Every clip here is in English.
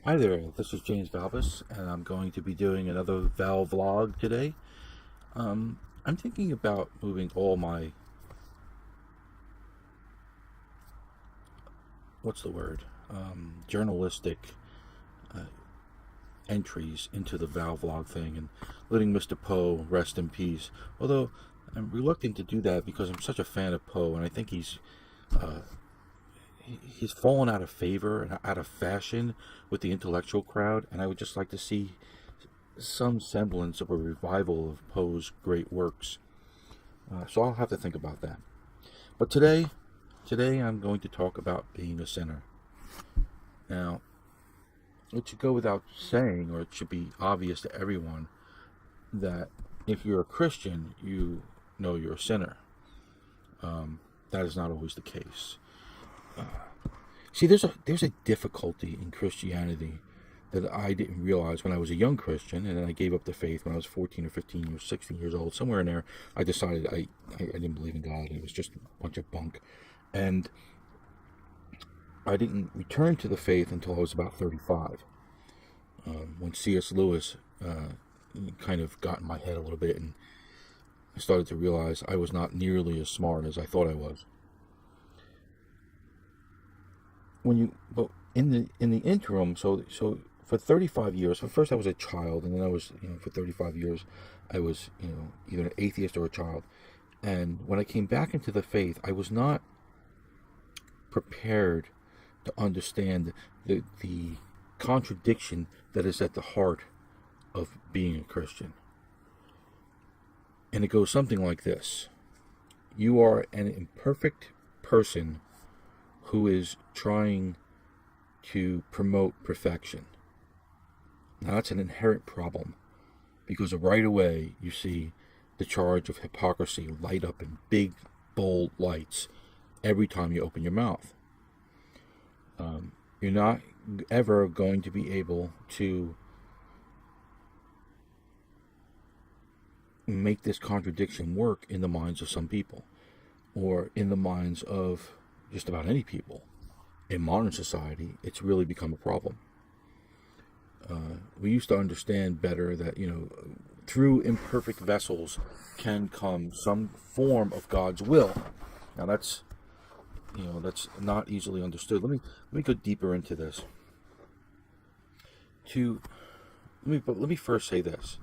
Hi there, this is James Valvis, and I'm going to be doing another Valvlog today. I'm thinking about moving all my, what's the word, journalistic uh, entries into the Valvlog thing and letting Mr. Poe rest in peace. Although I'm reluctant to do that because I'm such a fan of Poe, and I think uh, he's fallen out of favor and out of fashion with the intellectual crowd, and I would just like to see some semblance of a revival of Poe's great works. So I'll have to think about that. But today I'm going to talk about being a sinner. Now, it should go without saying, or it should be obvious to everyone, that if you're a Christian, you know you're a sinner. That is not always the case. See, there's a difficulty in Christianity that I didn't realize when I was a young Christian, and then I gave up the faith when I was 14 or 15 or 16 years old. Somewhere in there, I decided I didn't believe in God. It was just a bunch of bunk. And I didn't return to the faith until I was about 35, when C.S. Lewis kind of got in my head a little bit, and I started to realize I was not nearly as smart as I thought I was. But in the interim, so for 35 years, first I was a child, and then I was, for 35 years, I was, either an atheist or a child. And when I came back into the faith, I was not prepared to understand the contradiction that is at the heart of being a Christian. And it goes something like this: you are an imperfect person who is trying to promote perfection. Now, that's an inherent problem because right away you see the charge of hypocrisy light up in big, bold lights every time you open your mouth. You're not ever going to be able to make this contradiction work in the minds of some people, or in the minds of just about any people. In modern society, it's really become a problem. We used to understand better that, through imperfect vessels can come some form of God's will. Now that's not easily understood. Let me go deeper into this. To let me first say this: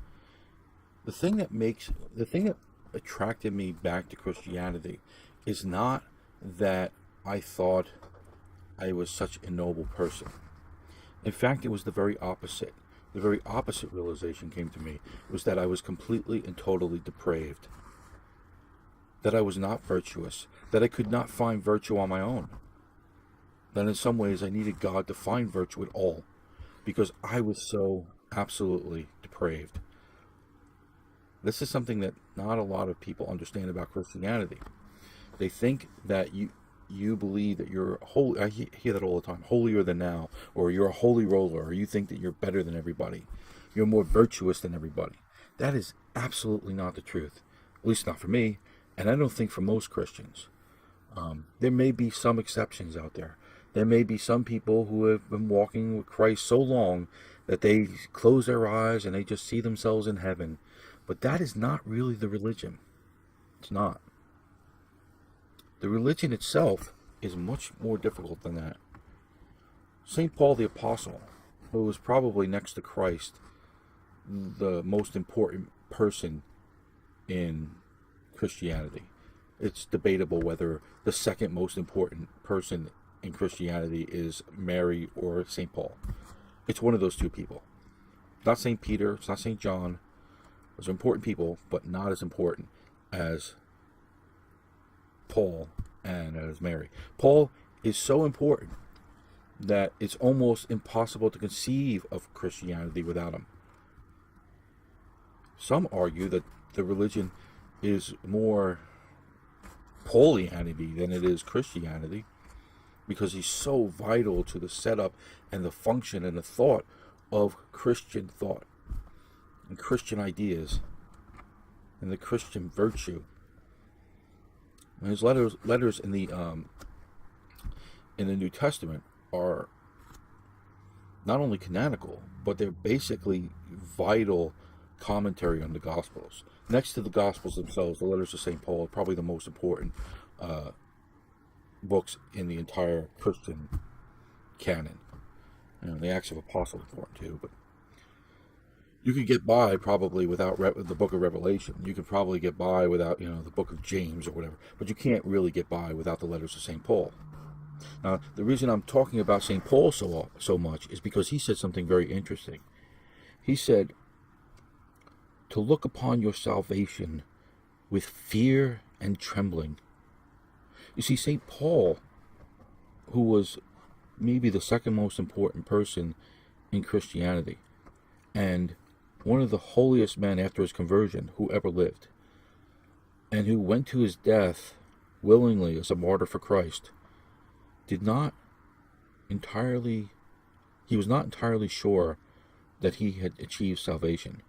the thing that attracted me back to Christianity is not that I thought I was such a noble person. In fact, it was the very opposite. The very opposite realization came to me, was that I was completely and totally depraved, that I was not virtuous, that I could not find virtue on my own, that in some ways I needed God to find virtue at all, because I was so absolutely depraved. This is something that not a lot of people understand about Christianity. They think that you believe that you're holy. I hear that all the time: holier than thou, or you're a holy roller, or you think that you're better than everybody, you're more virtuous than everybody. That is absolutely not the truth, at least not for me, and I don't think for most Christians. There may be some exceptions out there. There may be some people who have been walking with Christ so long that they close their eyes and they just see themselves in heaven. But that is not really the religion. It's not. The religion itself is much more difficult than that. St. Paul the Apostle, who was probably next to Christ the most important person in Christianity. It's debatable whether the second most important person in Christianity is Mary or St. Paul. It's one of those two people. It's not St. Peter, it's not St. John. Those are important people, but not as important as Paul and as Mary. Paul is so important that it's almost impossible to conceive of Christianity without him. Some argue that the religion is more Paulianity than it is Christianity, because he's so vital to the setup and the function and the thought of Christian thought and Christian ideas and the Christian virtue. And his letters in the New Testament are not only canonical, but they're basically vital commentary on the Gospels. Next to the Gospels themselves, the letters of St. Paul are probably the most important books in the entire Christian canon. The Acts of Apostles are important too, but you could get by probably without the book of Revelation. You could probably get by without, the book of James or whatever, but you can't really get by without the letters of St. Paul. Now, the reason I'm talking about St. Paul so much is because he said something very interesting. He said, to look upon your salvation with fear and trembling. You see, St. Paul, who was maybe the second most important person in Christianity, and one of the holiest men after his conversion who ever lived, and who went to his death willingly as a martyr for Christ, he was not entirely sure that he had achieved salvation,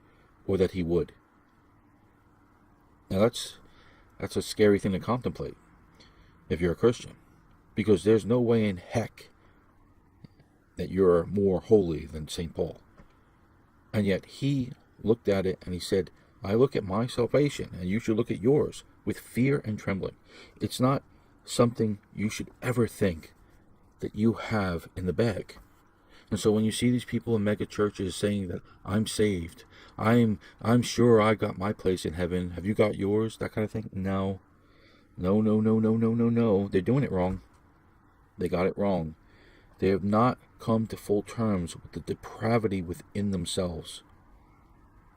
or that he would. Now that's a scary thing to contemplate if you're a Christian, because there's no way in heck that you're more holy than St. Paul. And yet he looked at it and he said, I look at my salvation, and you should look at yours with fear and trembling. It's not something you should ever think that you have in the bag. And so when you see these people in mega churches saying that I'm saved, I'm sure I got my place in heaven, have you got yours, that kind of thing? No. They're doing it wrong. They got it wrong. They have not come to full terms with the depravity within themselves.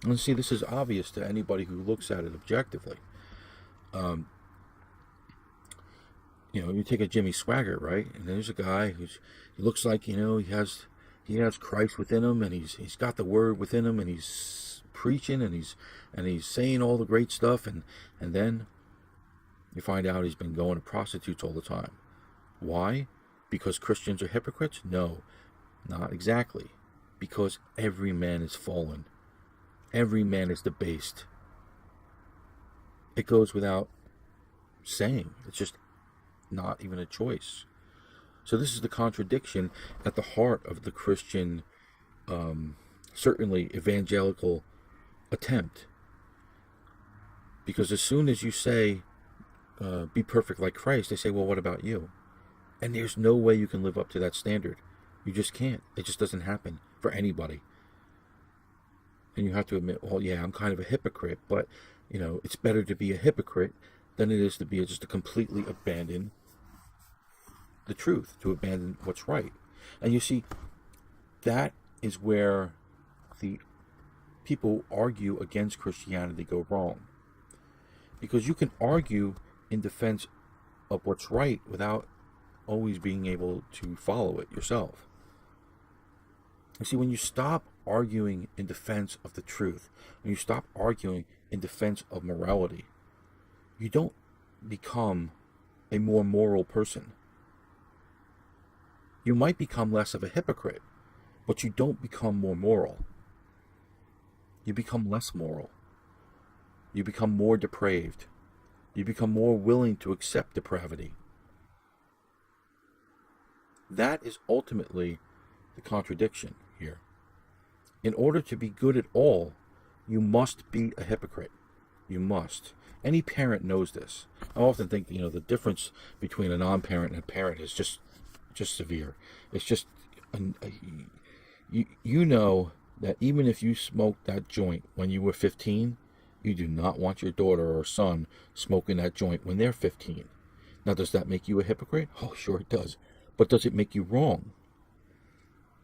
And see, this is obvious to anybody who looks at it objectively. You take a Jimmy Swaggart, right? And there's a guy he looks like, he has Christ within him, and he's got the word within him, and he's preaching, and he's saying all the great stuff, and then you find out he's been going to prostitutes all the time. Why? Because Christians are hypocrites? No, not exactly. Because every man is fallen. Every man is debased. It goes without saying. It's just not even a choice. So this is the contradiction at the heart of the Christian, certainly evangelical attempt. Because as soon as you say, be perfect like Christ, they say, well, what about you? And there's no way you can live up to that standard. You just can't. It just doesn't happen for anybody. And you have to admit, well, yeah, I'm kind of a hypocrite, but, it's better to be a hypocrite than it is to be just to completely abandon the truth, to abandon what's right. And you see, that is where the people who argue against Christianity go wrong. Because you can argue in defense of what's right without always being able to follow it yourself. You see, when you stop arguing in defense of the truth, when you stop arguing in defense of morality, you don't become a more moral person. You might become less of a hypocrite, but you don't become more moral. You become less moral. You become more depraved. You become more willing to accept depravity. That is ultimately the contradiction here. In order to be good at all, you must be a hypocrite. You must. Any parent knows this. I often think, the difference between a non-parent and a parent is just severe. It's just, you know that even if you smoked that joint when you were 15, you do not want your daughter or son smoking that joint when they're 15. Now, does that make you a hypocrite? Oh, sure it does. But does it make you wrong?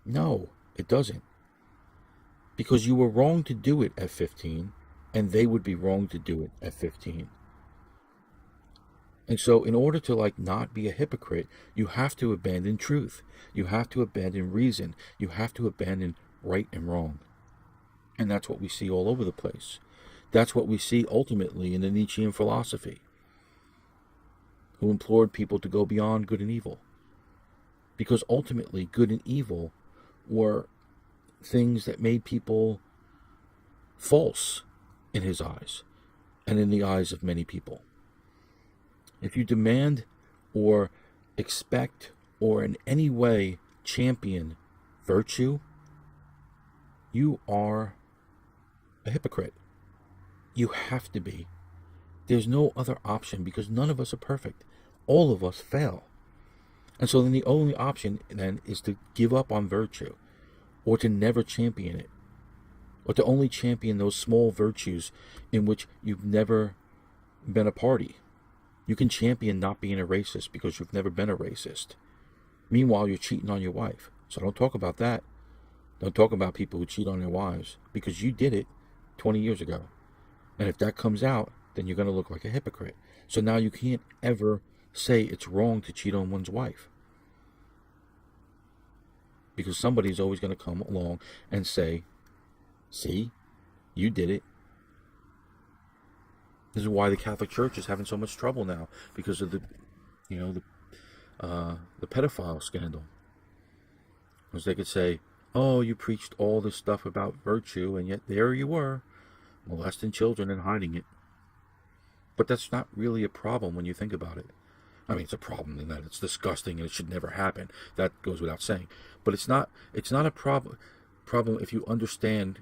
No, it doesn't. Because you were wrong to do it at 15, and they would be wrong to do it at 15. And so in order to not be a hypocrite, you have to abandon truth. You have to abandon reason. You have to abandon right and wrong. And that's what we see all over the place. That's what we see ultimately in the Nietzschean philosophy, who implored people to go beyond good and evil. Because ultimately, good and evil were things that made people false in his eyes and in the eyes of many people. If you demand or expect or in any way champion virtue, you are a hypocrite. You have to be. There's no other option, because none of us are perfect. All of us fail. And so then the only option then is to give up on virtue, or to never champion it, or to only champion those small virtues in which you've never been a party. You can champion not being a racist because you've never been a racist. Meanwhile, you're cheating on your wife. So don't talk about that. Don't talk about people who cheat on their wives, because you did it 20 years ago. And if that comes out, then you're going to look like a hypocrite. So now you can't ever say it's wrong to cheat on one's wife, because somebody's always going to come along and say, see, you did it. This is why the Catholic Church is having so much trouble now, because of the pedophile scandal. Because they could say, oh, you preached all this stuff about virtue, and yet there you were, molesting children and hiding it. But that's not really a problem when you think about it. I mean, it's a problem in that it's disgusting and it should never happen. That goes without saying. But it's not a problem if you understand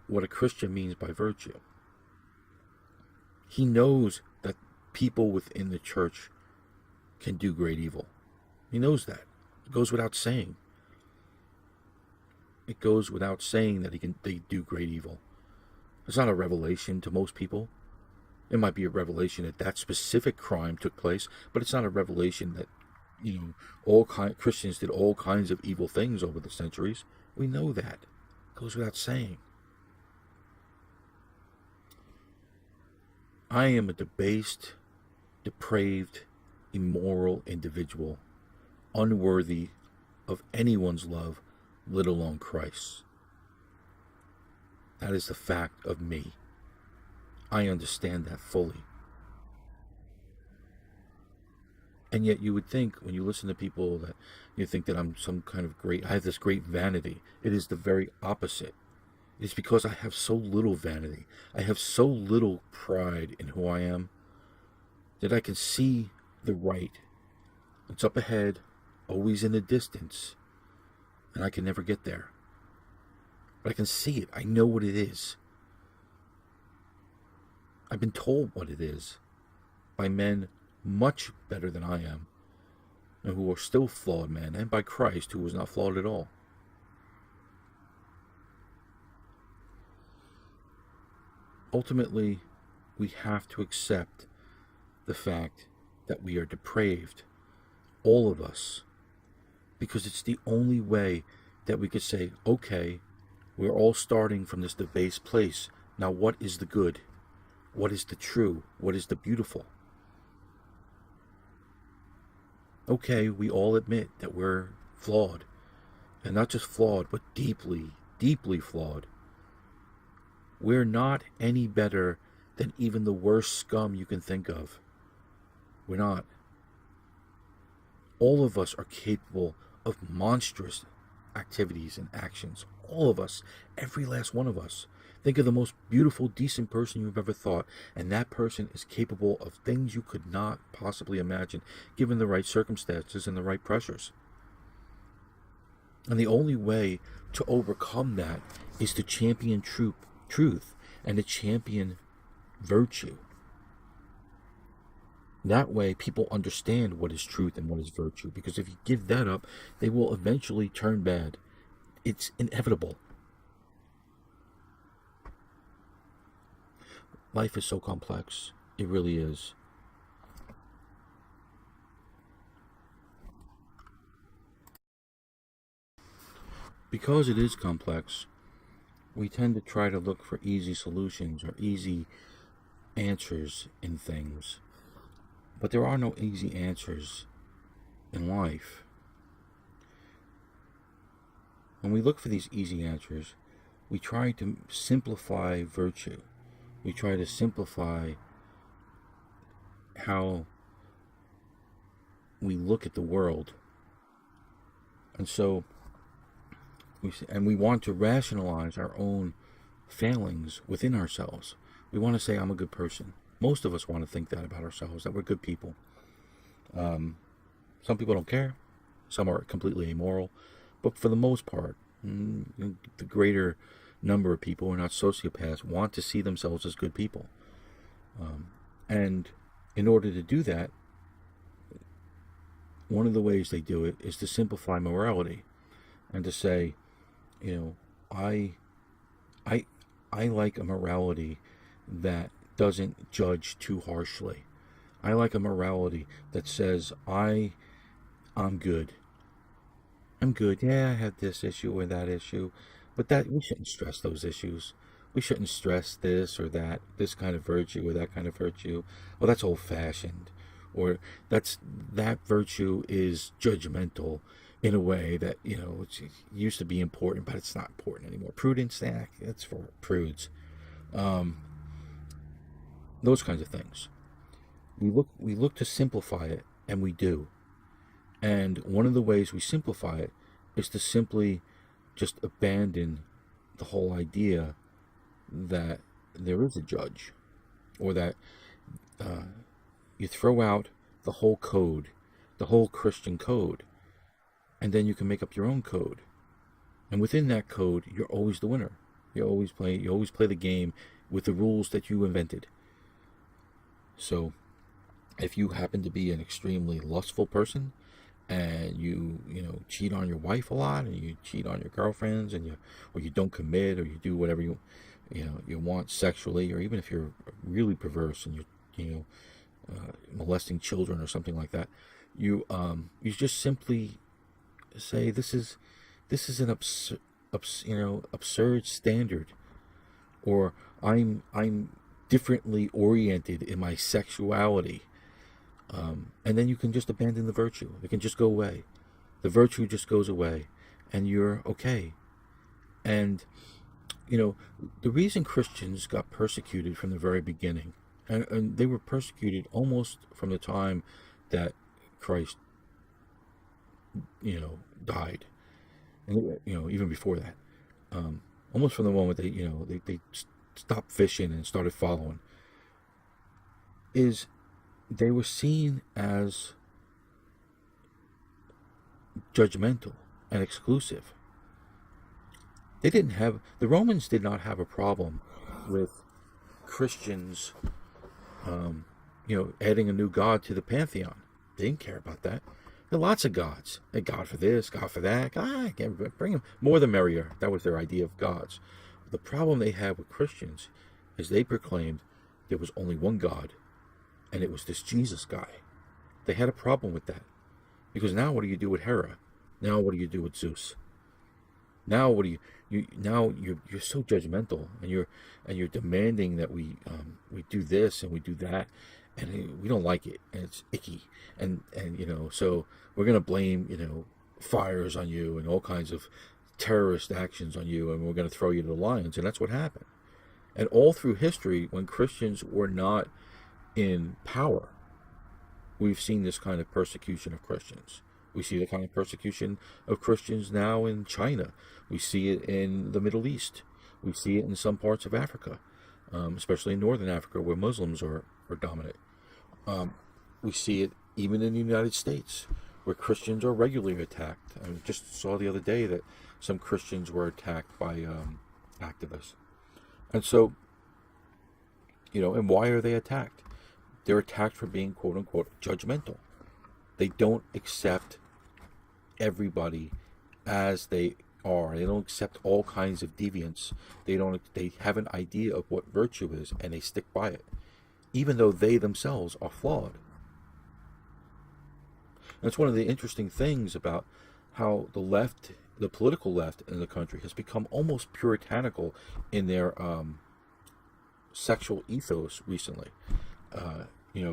what a Christian means by virtue. He knows that people within the church can do great evil. He knows that. It goes without saying. It goes without saying that they do great evil. It's not a revelation to most people. It might be a revelation that specific crime took place, but it's not a revelation that, Christians did all kinds of evil things over the centuries. We know that. It goes without saying. I am a debased, depraved, immoral individual, unworthy of anyone's love, let alone Christ's. That is the fact of me. I understand that fully. And yet you would think, when you listen to people, that you think that I'm some kind of I have this great vanity. It is the very opposite. It's because I have so little vanity. I have so little pride in who I am, that I can see the right. It's up ahead, always in the distance, and I can never get there. But I can see it. I know what it is. I've been told what it is by men much better than I am, and who are still flawed men, and by Christ, who was not flawed at all. Ultimately, we have to accept the fact that we are depraved, all of us, because it's the only way that we could say, okay, we're all starting from this debased place. Now what is the good? What is the true? What is the beautiful? Okay, we all admit that we're flawed. And not just flawed, but deeply, deeply flawed. We're not any better than even the worst scum you can think of. We're not. All of us are capable of monstrous activities and actions. All of us. Every last one of us. Think of the most beautiful, decent person you've ever thought, and that person is capable of things you could not possibly imagine, given the right circumstances and the right pressures. And the only way to overcome that is to champion truth and to champion virtue. That way people understand what is truth and what is virtue, because if you give that up, they will eventually turn bad. It's inevitable. Life is so complex. It really is. Because it is complex, we tend to try to look for easy solutions or easy answers in things. But there are no easy answers in life. When we look for these easy answers, we try to simplify virtue. We try to simplify how we look at the world. And so, we want to rationalize our own failings within ourselves. We want to say, I'm a good person. Most of us want to think that about ourselves, that we're good people. Some people don't care. Some are completely amoral. But for the most part, The greater number of people who are not sociopaths want to see themselves as good people. And in order to do that, one of the ways they do it is to simplify morality and to say, you know, I, I like a morality that doesn't judge too harshly. I like a morality that says I'm good. I'm good. Yeah, I had this issue or that issue, but that we shouldn't stress those issues. We shouldn't stress this or that, this kind of virtue or that kind of virtue. Well, that's old fashioned, or that virtue is judgmental in a way that it used to be important, but it's not important anymore. Prudence, that's for prudes. Um, those kinds of things. We look to simplify it, and we do. And one of the ways we simplify it is to simply just abandon the whole idea that there is a judge, or that uh, you throw out the whole code, the whole Christian code, and then you can make up your own code. And within that code, you're always the winner. You always play the game with the rules that you invented. So if you happen to be an extremely lustful person, and you cheat on your wife a lot, and you cheat on your girlfriends, or you don't commit, or you do whatever you want sexually, or even if you're really perverse and you're molesting children or something like that, you just simply say this is an absurd standard, or I'm differently oriented in my sexuality. And then you can just abandon the virtue. It can just go away. The virtue just goes away, and you're okay. And the reason Christians got persecuted from the very beginning, and they were persecuted almost from the time that Christ died, and even before that, almost from the moment they stopped fishing and started following, is they were seen as judgmental and exclusive. The Romans did not have a problem with Christians, adding a new god to the pantheon. They didn't care about that. There are lots of gods. A god for this, god for that. Bring them. More the merrier. That was their idea of gods. The problem they had with Christians is they proclaimed there was only one God, and it was this Jesus guy. They had a problem with that. Because now what do you do with Hera? Now what do you do with Zeus? Now what do you're so judgmental, and you're demanding that we do this and we do that, and we don't like it, and it's icky, and so we're gonna blame fires on you and all kinds of terrorist actions on you, and we're gonna throw you to the lions. And that's what happened. And all through history, when Christians were not in power, we've seen this kind of persecution of Christians. We see the kind of persecution of Christians now in China. We see it in the Middle East. We see it in some parts of Africa, especially in Northern Africa, where Muslims are dominant. We see it even in the United States, where Christians are regularly attacked. I just saw the other day that some Christians were attacked by activists. And so, and why are they attacked? They're attacked for being, quote unquote, judgmental. They don't accept everybody as they are. They don't accept all kinds of deviance. They have an idea of what virtue is, and they stick by it, even though they themselves are flawed. And it's one of the interesting things about how the political left in the country has become almost puritanical in their sexual ethos recently.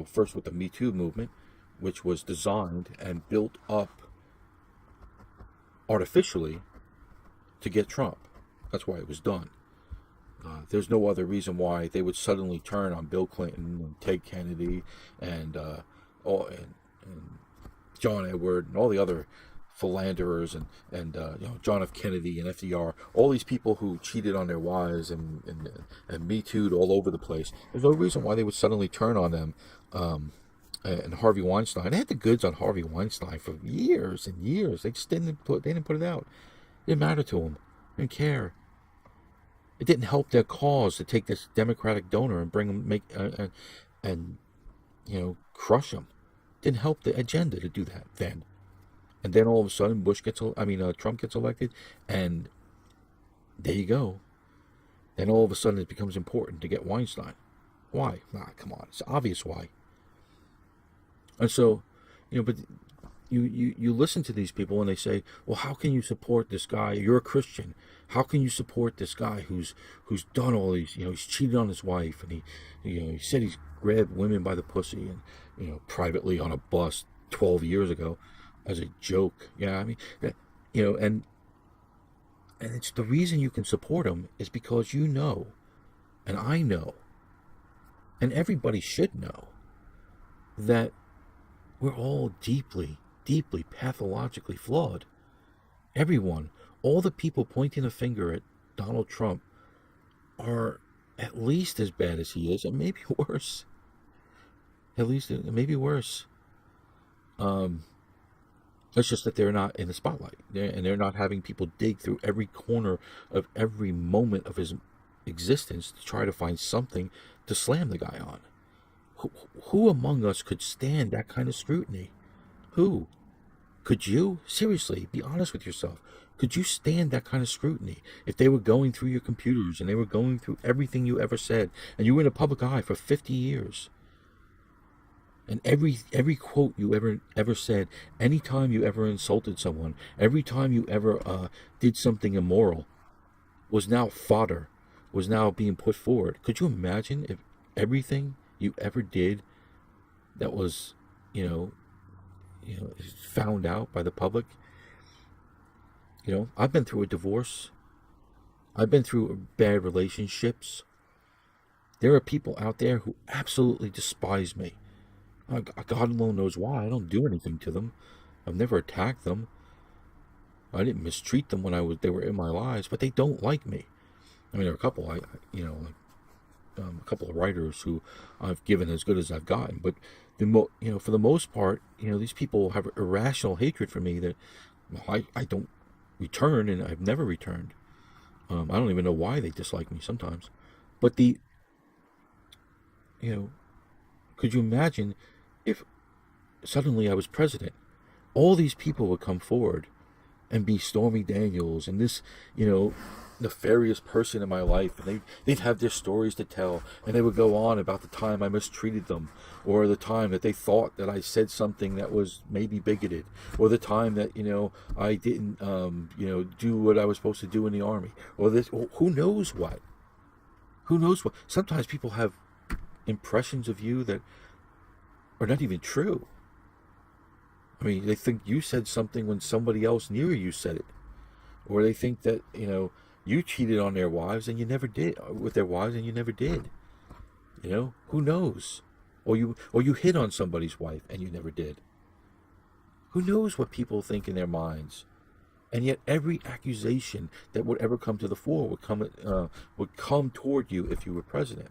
First with the Me Too movement, which was designed and built up artificially to get Trump. That's why it was done. There's no other reason why they would suddenly turn on Bill Clinton and Ted Kennedy and John Edward and all the other philanderers and John F. Kennedy and FDR, all these people who cheated on their wives and Me Too'd all over the place. There's no reason why they would suddenly turn on them. And Harvey Weinstein. They had the goods on Harvey Weinstein for years and years. They just didn't put it out. It didn't matter to them. They didn't care. It didn't help their cause to take this Democratic donor and bring him, and crush him. Didn't help the agenda to do that then. And then all of a sudden, Trump gets elected, and there you go. Then all of a sudden, it becomes important to get Weinstein. Why? Come on. It's obvious why. And so, but you listen to these people and they say, well, how can you support this guy? You're a Christian. How can you support this guy who's done all these, he's cheated on his wife, and he said he's grabbed women by the pussy, and privately on a bus 12 years ago as a joke. Yeah, I mean, and it's the reason you can support him is because and I know, and everybody should know, that we're all deeply, deeply pathologically flawed. Everyone, all the people pointing a finger at Donald Trump are at least as bad as he is, and maybe worse. At least maybe worse. It's just that they're not in the spotlight, and they're not having people dig through every corner of every moment of his existence to try to find something to slam the guy on. Who among us could stand that kind of scrutiny? Who? Could you? Seriously, be honest with yourself. Could you stand that kind of scrutiny if they were going through your computers and they were going through everything you ever said, and you were in a public eye for 50 years? And every quote you ever said, any time you ever insulted someone, every time you ever did something immoral, was now fodder, was now being put forward. Could you imagine if everything you ever did that was, found out by the public? I've been through a divorce. I've been through bad relationships. There are people out there who absolutely despise me. God alone knows why. I don't do anything to them. I've never attacked them. I didn't mistreat them when they were in my lives, but they don't like me. I mean, there are a couple, a couple of writers who I've given as good as I've gotten, but for the most part, these people have irrational hatred for me that I don't return, and I've never returned. I don't even know why they dislike me sometimes. But could you imagine if suddenly I was president? All these people would come forward and be Stormy Daniels and this, nefarious person in my life, and they'd have their stories to tell, and they would go on about the time I mistreated them, or the time that they thought that I said something that was maybe bigoted, or the time that I didn't do what I was supposed to do in the army, or this, or who knows what. Sometimes people have impressions of you that are not even true. I mean, they think you said something when somebody else near you said it, or they think that you cheated on their wives and you never did, with their wives, and you never did. Who knows? Or you hit on somebody's wife and you never did. Who knows what people think in their minds? And yet every accusation that would ever come to the fore would come toward you if you were president.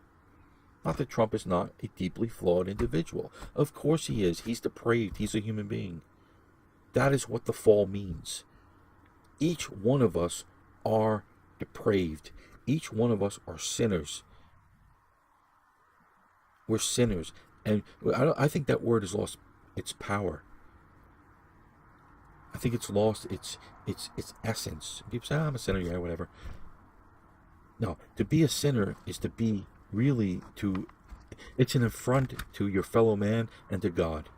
Not that Trump is not a deeply flawed individual. Of course he is. He's depraved. He's a human being. That is what the fall means. Each one of us are depraved. Each one of us are sinners. We're sinners. And I think that word has lost its power. I think it's lost its essence. People say, I'm a sinner, yeah, whatever. No, to be a sinner is to be really it's an affront to your fellow man and to God.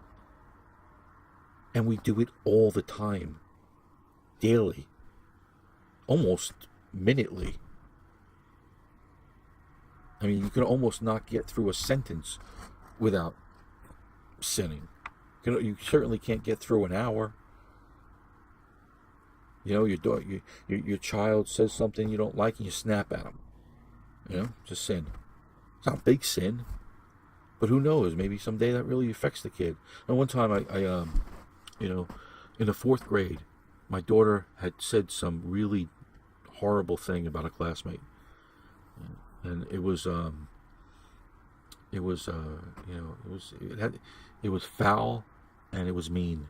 And we do it all the time, daily, almost minutely. I mean, you can almost not get through a sentence without sinning. You certainly can't get through an hour. Your child says something you don't like and you snap at them. It's a sin. It's not a big sin, but who knows? Maybe someday that really affects the kid. And one time I in the fourth grade, my daughter had said some really horrible thing about a classmate, and it was foul, and it was mean,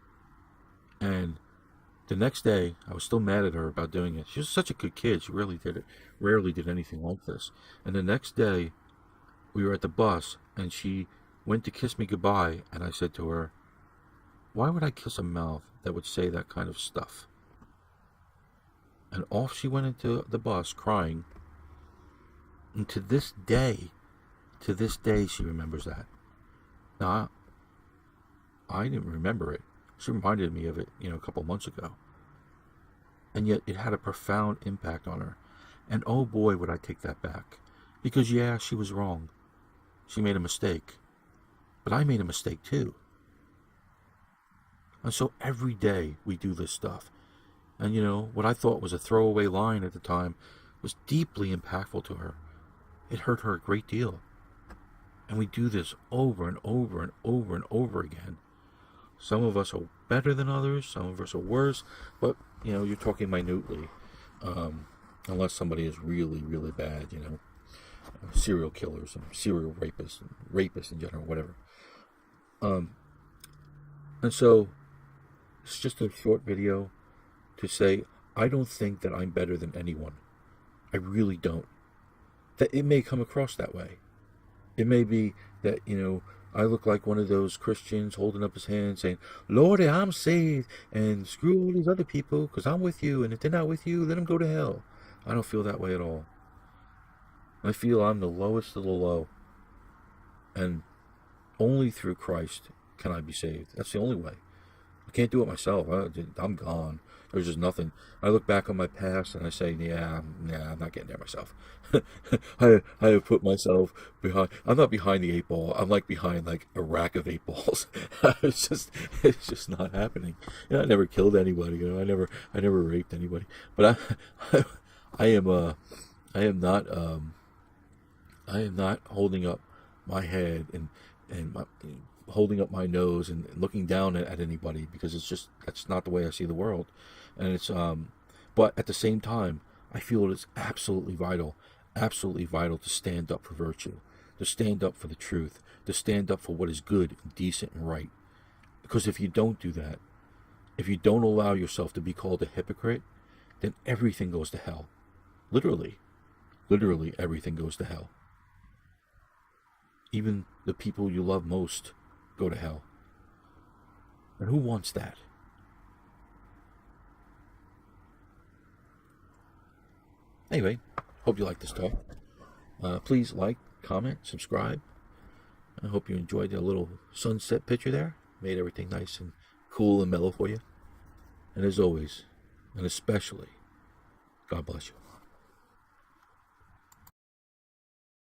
and The next day, I was still mad at her about doing it. She was such a good kid. She rarely did anything like this. And the next day, we were at the bus, and she went to kiss me goodbye, and I said to her, "Why would I kiss a mouth that would say that kind of stuff?" And off she went into the bus crying. And to this day, she remembers that. Now, I didn't remember it. She reminded me of it, a couple months ago. And yet it had a profound impact on her. And oh boy, would I take that back. Because yeah, she was wrong. She made a mistake. But I made a mistake too. And so every day we do this stuff. And what I thought was a throwaway line at the time was deeply impactful to her. It hurt her a great deal. And we do this over and over and over and over again. Some of us are better than others, some of us are worse, but you're talking minutely. Unless somebody is really, really bad, serial killers and serial rapists in general, whatever. And so it's just a short video to say I don't think that I'm better than anyone. I really don't. That it may come across that way. It may be that, I look like one of those Christians holding up his hand saying, "Lordy, I'm saved, and screw all these other people, because I'm with you, and if they're not with you, let them go to hell." I don't feel that way at all. I feel I'm the lowest of the low, and only through Christ can I be saved. That's the only way. I can't do it myself. I'm gone. There's just nothing. I look back on my past and I say, I'm not getting there myself. I have put myself behind. I'm not behind the 8 ball. I'm behind a rack of 8 balls. it's just not happening. I never killed anybody. I never raped anybody. But I am not holding up my head and holding up my nose and looking down at anybody, because that's not the way I see the world. And but at the same time, I feel it's absolutely vital to stand up for virtue, to stand up for the truth, to stand up for what is good and decent and right. Because if you don't do that, if you don't allow yourself to be called a hypocrite, then everything goes to hell. Literally everything goes to hell. Even the people you love most go to hell. And who wants that? Anyway, hope you like this talk. Please like, comment, subscribe. I hope you enjoyed the little sunset picture there. Made everything nice and cool and mellow for you. And as always, and especially, God bless you.